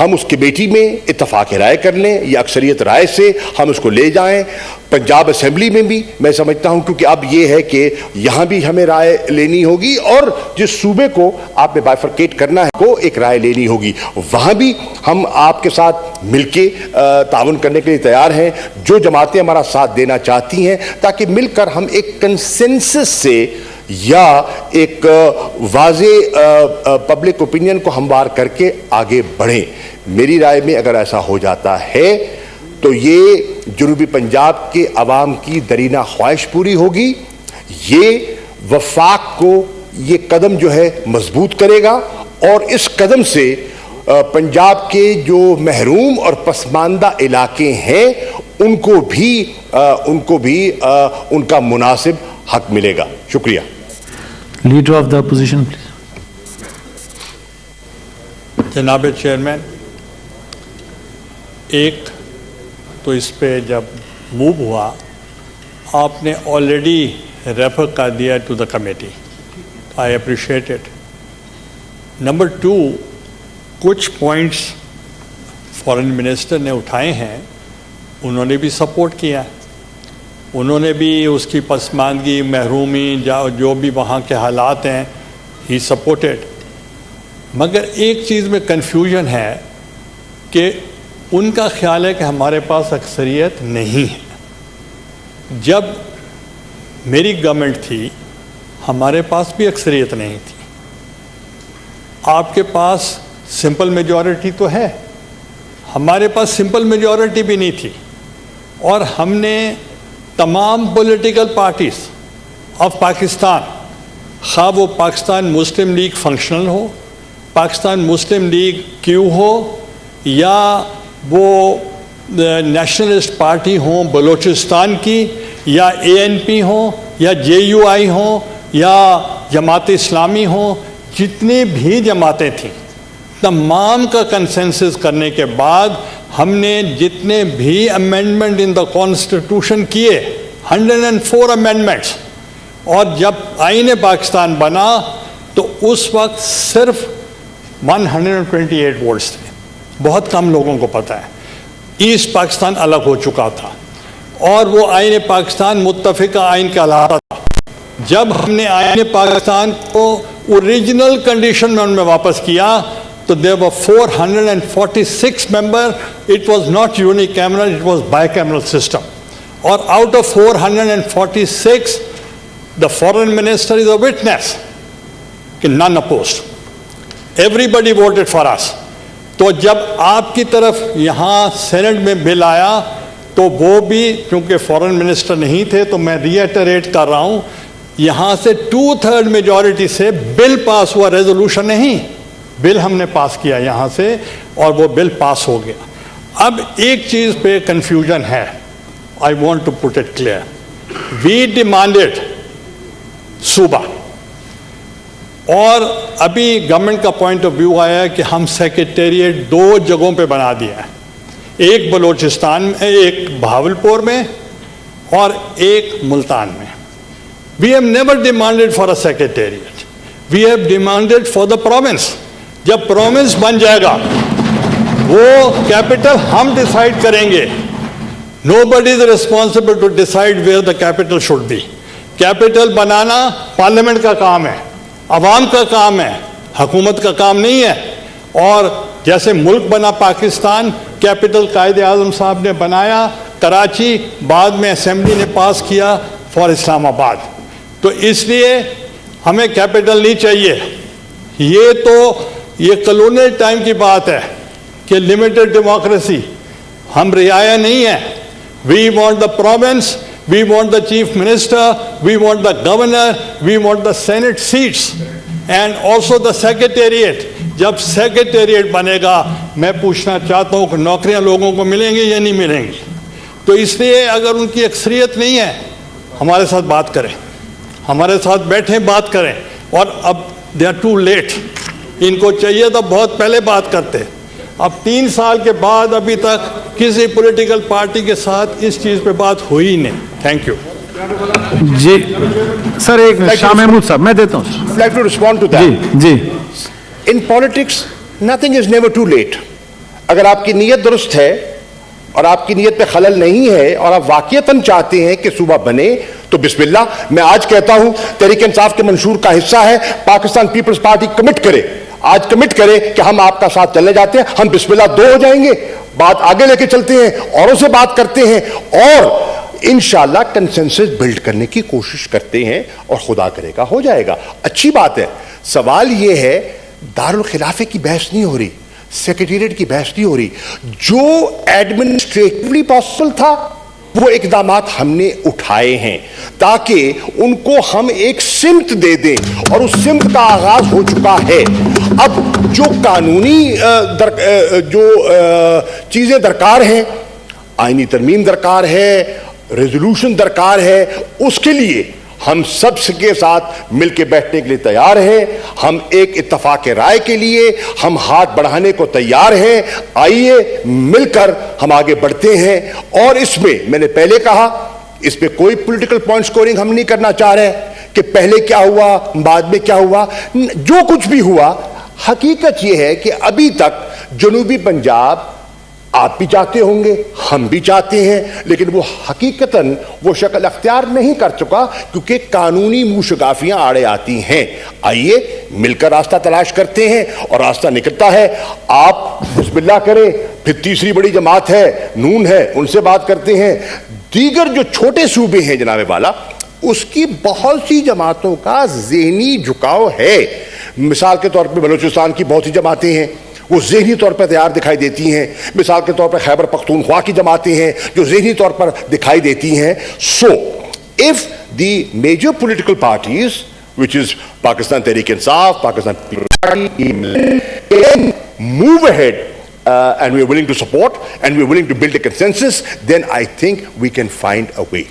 ہم اس کمیٹی میں اتفاق رائے کر لیں یا اکثریت رائے سے ہم اس کو لے جائیں. پنجاب اسمبلی میں بھی میں سمجھتا ہوں کیونکہ اب یہ ہے کہ یہاں بھی ہمیں رائے لینی ہوگی اور جس صوبے کو آپ نے بائیفرکیٹ کرنا ہے کو ایک رائے لینی ہوگی, وہاں بھی ہم آپ کے ساتھ مل کے تعاون کرنے کے لیے تیار ہیں. جو جماعتیں ہمارا ساتھ دینا چاہتی ہیں تاکہ مل کر ہم ایک کنسنسس سے یا ایک واضح پبلک اوپینین کو ہموار کر کے آگے بڑھیں. میری رائے میں اگر ایسا ہو جاتا ہے تو یہ جنوبی پنجاب کے عوام کی درینہ خواہش پوری ہوگی, یہ وفاق کو یہ قدم جو ہے مضبوط کرے گا اور اس قدم سے پنجاب کے جو محروم اور پسماندہ علاقے ہیں ان کو بھی ان کا مناسب حق ملے گا. شکریہ. Leader of the opposition please. جناب چیئرمین, ایک تو اس پہ جب موو ہوا آپ نے آلریڈی ریفر کر دیا to the committee, I appreciate it. Number 2, کچھ پوائنٹس فارن منسٹر نے اٹھائے ہیں, انہوں نے بھی سپورٹ کیا, انہوں نے بھی اس کی پسماندگی, محرومی, جو بھی وہاں کے حالات ہیں, ہی سپورٹڈ. مگر ایک چیز میں کنفیوژن ہے کہ ان کا خیال ہے کہ ہمارے پاس اکثریت نہیں ہے. جب میری گورنمنٹ تھی ہمارے پاس بھی اکثریت نہیں تھی. آپ کے پاس سمپل میجورٹی تو ہے, ہمارے پاس سمپل میجورٹی بھی نہیں تھی, اور ہم نے تمام پولیٹیکل پارٹیز آف پاکستان, خواہ وہ پاکستان مسلم لیگ فنکشنل ہو, پاکستان مسلم لیگ کیو ہو, یا وہ نیشنلسٹ پارٹی ہوں بلوچستان کی, یا ANP ہوں, یا JUI ہوں, یا جماعت اسلامی ہوں, جتنی بھی جماعتیں تھیں تمام کا کنسنسس کرنے کے بعد ہم نے جتنے بھی امینڈمنٹ ان دا کانسٹیٹیوشن کیے, 104 امینڈمنٹس, اور جب آئین پاکستان بنا تو اس وقت صرف 128 ووٹس تھے. بہت کم لوگوں کو پتہ ہے ایسٹ پاکستان الگ ہو چکا تھا اور وہ آئین پاکستان متفقہ آئین کہلاتا تھا. جب ہم نے آئین پاکستان کو اوریجنل کنڈیشن میں ان میں واپس کیا تو there were 446 members. It was not unicameral, it was bicameral system. Or out of 446, the foreign minister is a witness. None opposed. Everybody voted for us. تو جب آپ کی طرف یہاں سینٹ میں بل آیا تو وہ بھی چونکہ فورن منسٹر نہیں تھے تو میں ری ایٹریٹ کر رہا ہوں, یہاں سے 2/3 میجورٹی سے بل پاس ہوا, ریزولوشن نہیں, بل ہم نے پاس کیا یہاں سے اور وہ بل پاس ہو گیا. اب ایک چیز پہ کنفیوژن ہے, I want to put it clear. We demanded صوبہ, اور ابھی گورنمنٹ کا پوائنٹ آف ویو آیا ہے کہ ہم سیکریٹریٹ 2 جگہوں پہ بنا دیا ہے, ایک بلوچستان میں, ایک بہاولپور میں اور ایک ملتان میں. We have never demanded for a secretariat, we have demanded for the province. جب پروونس بن جائے گا وہ کیپٹل ہم ڈیسائیڈ کریں گے. Nobody is responsible to decide where the capital should be. Capital بنانا پارلیمنٹ کا کام ہے, عوام کا کام ہے, حکومت کا کام نہیں ہے. اور جیسے ملک بنا پاکستان, کیپٹل قائد اعظم صاحب نے بنایا کراچی, بعد میں اسمبلی نے پاس کیا فار اسلام آباد. تو اس لیے ہمیں کیپٹل نہیں چاہیے. یہ کلونیل ٹائم کی بات ہے کہ لمیٹڈ ڈیموکریسی, ہم رعایا نہیں ہے. We want the province, we want the chief minister, we want the governor, we want the senate seats and also the secretariat. جب سیکریٹریٹ بنے گا میں پوچھنا چاہتا ہوں کہ نوکریاں لوگوں کو ملیں گی یا نہیں ملیں گی. تو اس لیے اگر ان کی اکثریت نہیں ہے ہمارے ساتھ بات کریں, ہمارے ساتھ بیٹھیں بات کریں. اور اب they are too late, ان کو چاہیے تھا بہت پہلے بات کرتے. اب 3 سال کے بعد ابھی تک کسی پولیٹیکل پارٹی کے ساتھ اس چیز پہ بات ہوئی نہیں. Thank you. جی سر, ایک شاہ محمود صاحب میں دیتا ہوں. I'd like to respond to that. G. In politics, nothing is never too late. اگر آپ کی نیت درست ہے اور آپ کی نیت پہ خلل نہیں ہے اور آپ واقعتاً چاہتے ہیں کہ صوبہ بنے تو بسم اللہ. میں آج کہتا ہوں تحریک انصاف کے منشور کا حصہ ہے, پاکستان پیپلز پارٹی کمٹ کرے, آج کمٹ کرے کہ ہم آپ کا ساتھ چلنے جاتے ہیں. ہم بسم اللہ 2 ہو جائیں گے, بات آگے لے کے چلتے ہیں, اوروں سے بات کرتے ہیں اور انشاءاللہ کنسنسس بلڈ کرنے کی کوشش کرتے ہیں اور خدا کرے گا ہو جائے گا. اچھی بات ہے. سوال یہ ہے دارالخلافے کی بحث نہیں ہو رہی, سیکریٹریٹ کی بحث نہیں ہو رہی. جو ایڈمنسٹریٹولی پاسبل تھا وہ اقدامات ہم نے اٹھائے ہیں تاکہ ان کو ہم ایک سمت دے دیں, اور اس سمت کا آغاز ہو چکا ہے. اب جو قانونی جو چیزیں درکار ہیں, آئینی ترمیم درکار ہے, ریزولوشن درکار ہے, اس کے لیے ہم سب کے ساتھ مل کے بیٹھنے کے لیے تیار ہیں. ہم ایک اتفاق رائے کے لیے ہم ہاتھ بڑھانے کو تیار ہیں. آئیے مل کر ہم آگے بڑھتے ہیں. اور اس میں نے پہلے کہا, اس پہ کوئی پولیٹیکل پوائنٹ سکورنگ ہم نہیں کرنا چاہ رہے کہ پہلے کیا ہوا بعد میں کیا ہوا. جو کچھ بھی ہوا, حقیقت یہ ہے کہ ابھی تک جنوبی پنجاب آپ بھی چاہتے ہوں گے, ہم بھی چاہتے ہیں, لیکن وہ حقیقتاً وہ شکل اختیار نہیں کر چکا کیونکہ قانونی موشگافیاں آڑے آتی ہیں. آئیے مل کر راستہ تلاش کرتے ہیں اور راستہ نکلتا ہے. آپ بسم اللہ کریں, پھر تیسری بڑی جماعت ہے نون ہے, ان سے بات کرتے ہیں. دیگر جو چھوٹے صوبے ہیں جناب والا, اس کی بہت سی جماعتوں کا ذہنی جھکاؤ ہے. مثال کے طور پہ بلوچستان کی بہت سی جماعتیں ہیں, وہ ذہنی طور پر تیار دکھائی دیتی ہیں. مثال کے طور پر خیبر پختونخوا کی جماعتیں ہیں جو ذہنی طور پر دکھائی دیتی ہیں. سو if the major political parties, which is Pakistan Tehreek Insaf, Pakistan People's Party, can move ahead and we are willing to support and we are willing to build a consensus, then I think we can find a way.